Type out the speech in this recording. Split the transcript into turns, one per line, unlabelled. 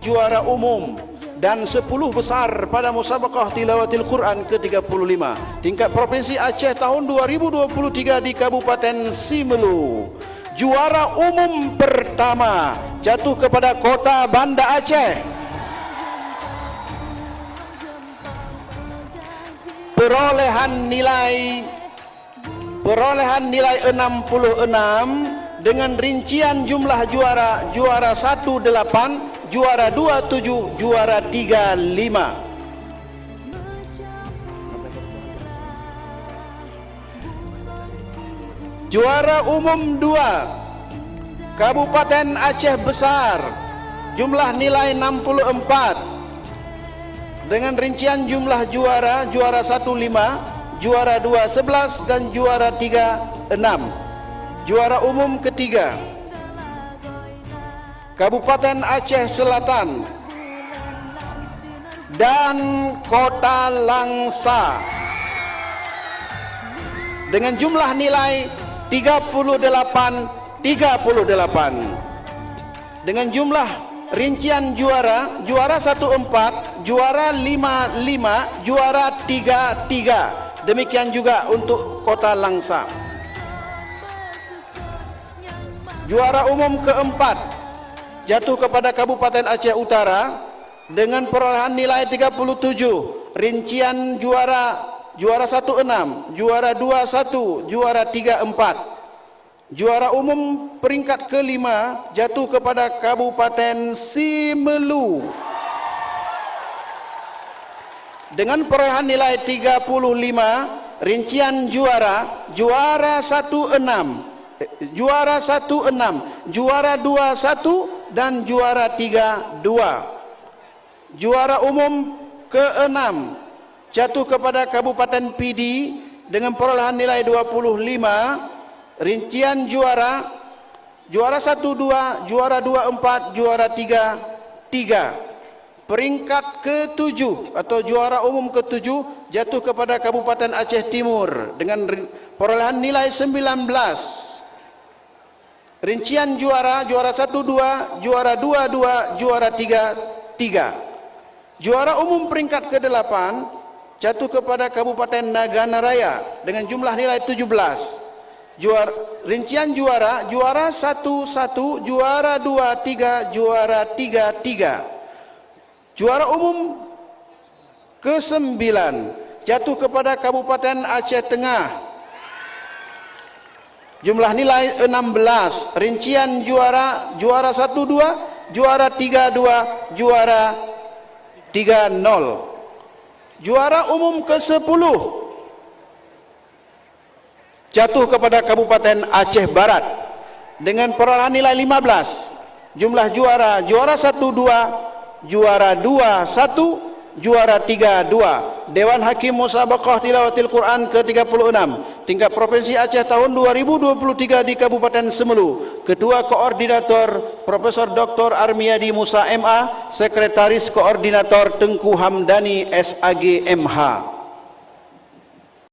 juara umum dan 10 besar pada musabaqah tilawatil Quran ke-35 tingkat Provinsi Aceh tahun 2023 di Kabupaten Simelu. Juara umum pertama jatuh kepada Kota Banda Aceh. Perolehan nilai 66 dengan rincian jumlah juara: juara 18, juara 27, juara 35. Juara umum 2 Kabupaten Aceh Besar, jumlah nilai 64 dengan rincian jumlah juara: juara 1 5, juara 2 11 dan juara 3 6. Juara umum ketiga Kabupaten Aceh Selatan dan Kota Langsa dengan jumlah nilai 38 dengan jumlah rincian juara: juara 14, juara 55, juara 33. Demikian juga untuk Kota Langsa. Juara umum keempat jatuh kepada Kabupaten Aceh Utara dengan perolehan nilai 37. Rincian juara: juara 16, juara 21, juara 34. Juara umum peringkat kelima jatuh kepada Kabupaten Simelu dengan perolehan nilai 35. Rincian juara: juara 16, juara 16, juara 21 dan juara 32. Juara umum keenam jatuh kepada Kabupaten Pidi dengan perolehan nilai 25. Rincian juara: juara 1 2, juara 2 4, juara 3 3. Peringkat ke-7 atau juara umum ke-7 jatuh kepada Kabupaten Aceh Timur dengan perolehan nilai 19. Rincian juara: juara 1 2, juara 2 2, juara 3 3. Juara umum peringkat ke-8 jatuh kepada Kabupaten Nagana Raya dengan jumlah nilai 17. Rincian juara: juara 1 1, juara 2 3, juara 3 3. Juara umum ke-9 jatuh kepada Kabupaten Aceh Tengah. Jumlah nilai 16. Rincian juara: juara 1 2, juara 3 2, juara 3-0. Juara umum ke-10 jatuh kepada Kabupaten Aceh Barat dengan perolehan nilai 15. Jumlah juara: juara 1 2, juara 2 1, juara 3 2. Dewan Hakim Musabaqah Tilawatil Quran ke-36 tingkat Provinsi Aceh tahun 2023 di Kabupaten Semelu. Ketua Koordinator Profesor Dr. Armiadi Musa MA, Sekretaris Koordinator Tengku Hamdani SAG MH.